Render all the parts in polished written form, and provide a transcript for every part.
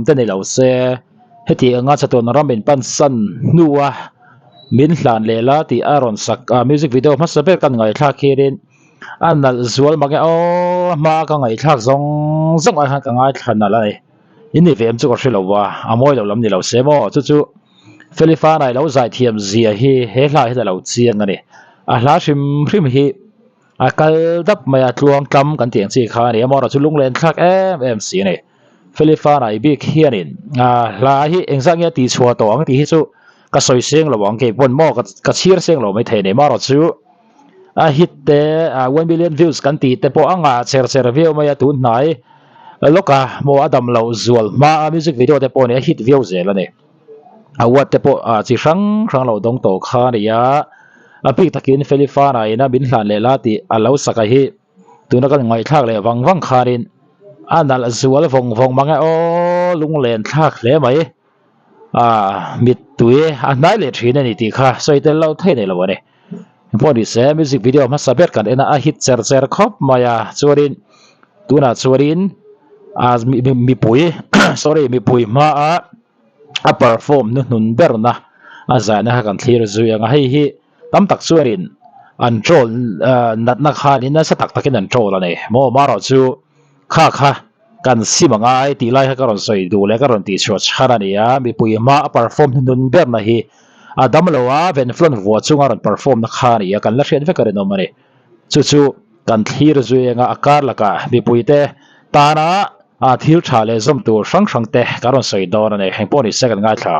te nei lo se heti anga chaton ramin pan san nuwa min hlan lela ti aron sak music video ma saber kan ngai thla khirin anal zual mage o ma ka ngai thak zong zong a ka ngai thana lai ini vem chu ko hrilo wa amoi lo lam ni lo se mo chu chu Felifa nai lo zai thiam zia hi he hla he lo chiang ani a hla hrim hi a kal dap mai a tluang tlam kan tiang chi kha ni amora chu lunglen thak em si ni Felifa nai bi khianin hla hi engzang ya ti chhuwa to ang ti hi chu ka soi seng lo wang ke pon mo ka chir seng lo mai the nei maro chu a hit te 1 million views kan ti te po anga cher view mai tu nai loka mo adam lo zual ma music video te po ne hit view zel ani awat te po chi rang lo dong to kha ria a pik takin Felifa na ina bin hlan le la ti alo saka hi tuna kan ngai thak le wang kharin anal zual vong manga o lunglen thak le mai mit tuye nai le thine ni ti kha soite lo thei nei lo ne poni se music video ma saber kan ena a hit cher khop maya churin tuna churin as mi pui sorry mi pui ma a perform nun berna azana kan thlir zuya nga hi tam tak churin an troll nat na kha ni na sa tak takin an troll ane mo maro chu kha kan simanga ai ti lai ha karon soi du le karon ti chho chhara ni ya mi pui ma perform nun berna hi adam lowa ven flon vo chunga ron perform na kha ni ya kan la hrian ve kare no mare chu kan thlir zuya nga akar laka mi pui te tana thil tha le zom tu sang te karon soi dor ane heng poni second ngai thla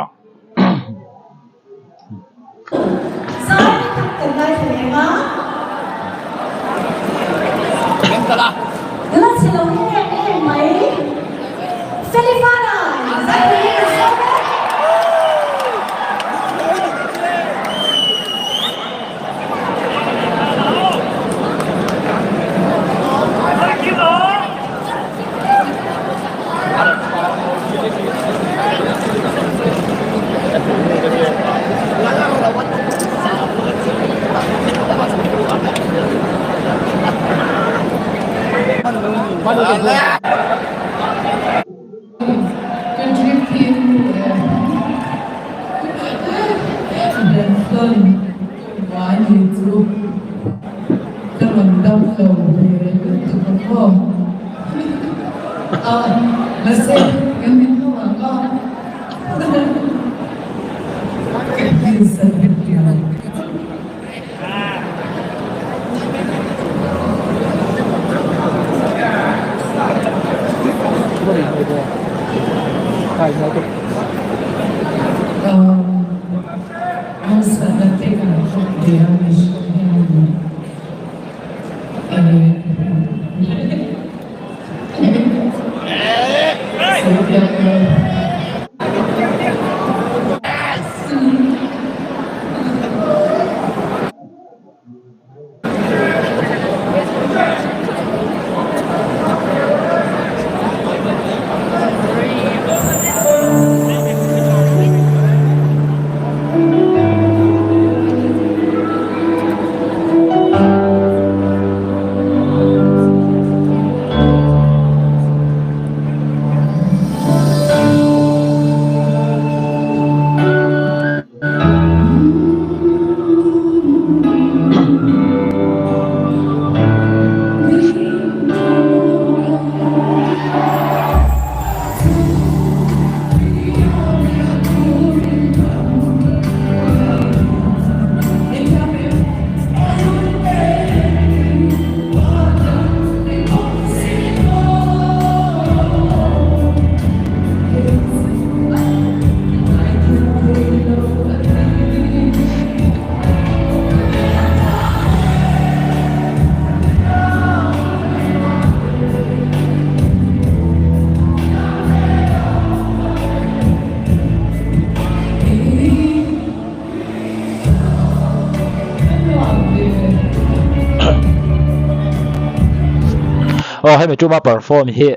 ให้มาจูมา perform hi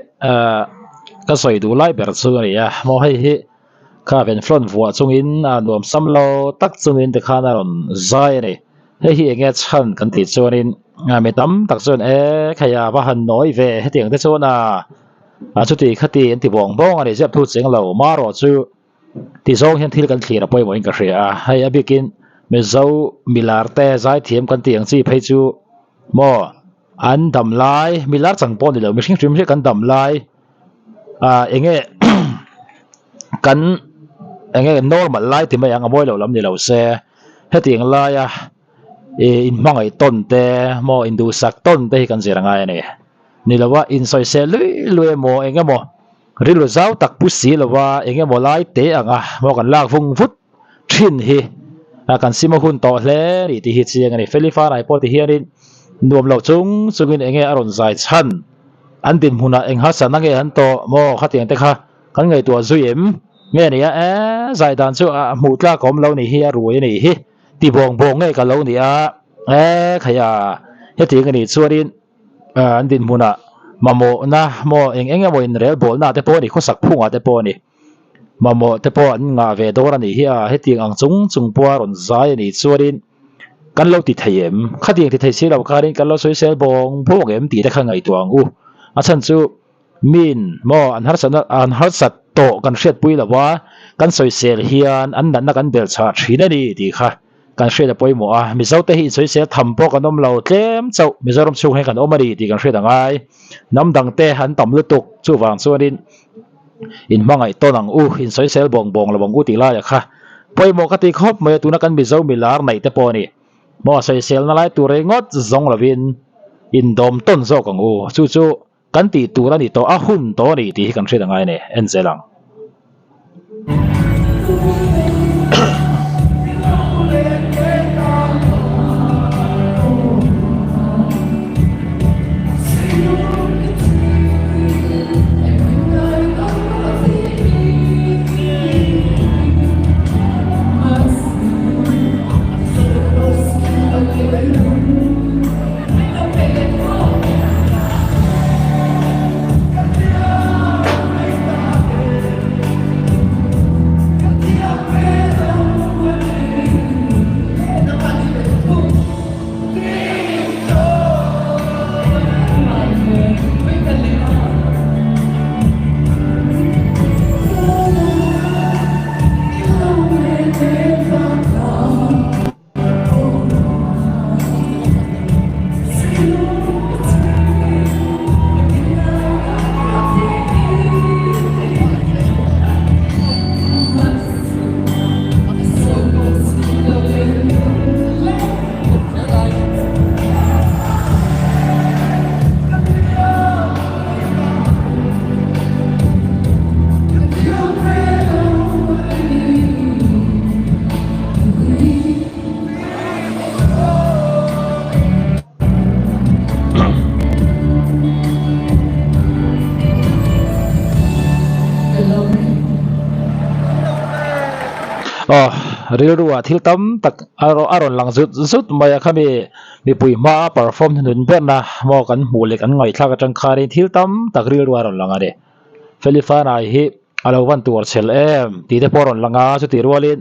ก็สวยดูไล่แบบสุดเลยอ่ะมอให้hi ข้าเป็นฟรอนต์หัวจงอินรวมซ้ำเราตักจงอินแต่ข้าน่ารอนใจเลยให้hi เงี้ยฉันกันติดจงอินไม่ตั้มตักจงขยาว่าหันน้อยเวให้เตียงแต่จง chu ti khati an ti bong bong ani zep thu cheng lo ma ro chu ti zong hian thil kan thlir poi mo in ka hria hai abikin me zo milar te zai thiam kan tiang chi phei chu mo an dam lai milar chang pon ni lo mihring hrim hri kan dam lai enge kan enge normal lai ti mai anga moi lo lam ni lo se hetiang lai in mangai ton te mo indu sak ton te kan ziranga ni ni lawa in soi se lui lui mo enge mo rilu zau tak pu si lawa enge mo lai te anga mo kan lak vung vut thin hi kan sima hun to hle ri ti hi chiang ani felifa rai po ti hianin nuam lo chung chungin enge aron zai chan an din huna eng ha sanange han to mo khatiang te kha kan ngai tua zuim nghe ni zai dan chu mu tla kom lo ni hi ruai ni hi ti bong bong nge ka lo ni khaya he ti ngani chuarin an din huna mamo na mo eng eng mo in rel bol na te po ni khosak phunga te po ni mamo te po an nga ve dor ani hi he ti ang chung chung po ron zai ni chuarin kan lo ti thayem khatiang ti thai si lo karin kan lo soi sel bong bong em ti te kha ngai tuang a chan chu min mo an har sat to kan hriat pui lawa kan soi sel hian an nan na kan bel cha thina ni ti kha kan hriat a poimo mi zo te hi soi sel tham po kan om lo tlem chau mizoram chung he kan omari ti kan hriat angai nam dang te han tam lu tuk chu wang chuanin in mangai tonang in soi sel bong bong la bong ti la ya kha poimo ka ti khop me tu na kan mi zo milar nei te po ni mo soi sel na lai tu re ngot zong lovin in dom ton zo kang chu chu kan ti tu ra ni to a hun to ni ti kan hriat angai ne en zelang ril ruwa thil tam tak aron lang zut zut maya khami mi pui ma perform nun ber na mo kan mu le kan ngai thla ka tang khari thil tam tak ril ruwa ron langa de felifana hi alowan tur chel em ti te poron langa chu ti rualin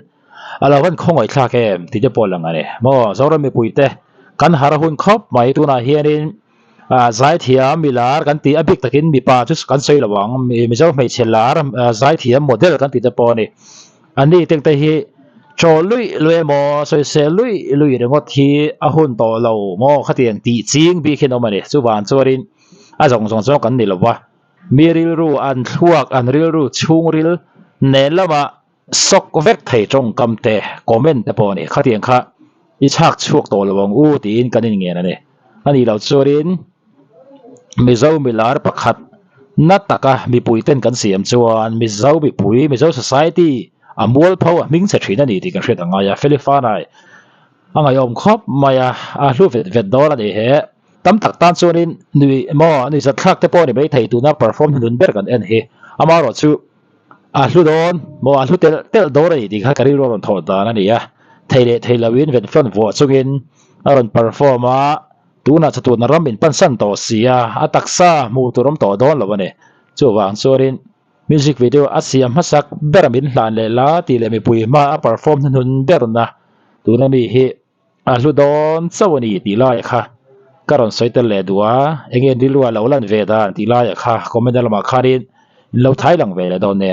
alowan khongai thla ke em ti te pol langa ne mo zora mi pui te kan har hun khop mai tu na hianin zai thiam milar kan ti abik takin mi pa chu kan sei lawang mi zo mai chelar zai thiam model kan ti te poni ani tek te hi cho lui mo soi se lui rengot hi a hun to lo mo khatiang ti ching bi khen omani chu wan chorin a jong jong jong kan ni lowa miril ru an thuak an ril ru chung ril ne lama sok vek thei trong kam te comment te poni khatiang kha i chak chuak to lawang tin kan in nge na ne ani lo chorin mi zo milar pakhat na taka mi puiten kan siam chuan mi zo mi pui mi zo society amol pho ming se thina ni ti kan hret anga ya felifana anga yom khop maya a hlu vet dor ani he tam tak tan chuanin nui mo ni za thak te pawh ni mai thei tu na perform nun ber kan en hi ama ro chu a hlu don mo a hlu tel dor ani ti kha kari ro ron tho da na ni ya theile theilawin ven fon vo chungin aron performa tuna chatu na ram in pan san to sia ataksa mu turom to don lo ne chu wang chuarin music video asiam hasak beramin hlan le la ti le mi pui ma a perform nun berna tu na mi hi a hlu don chawani ti lai kha karon soitel le dua enge dilwa lo lan ve dan ti la ya kha comment lama kharin lo thai lang ve le don ne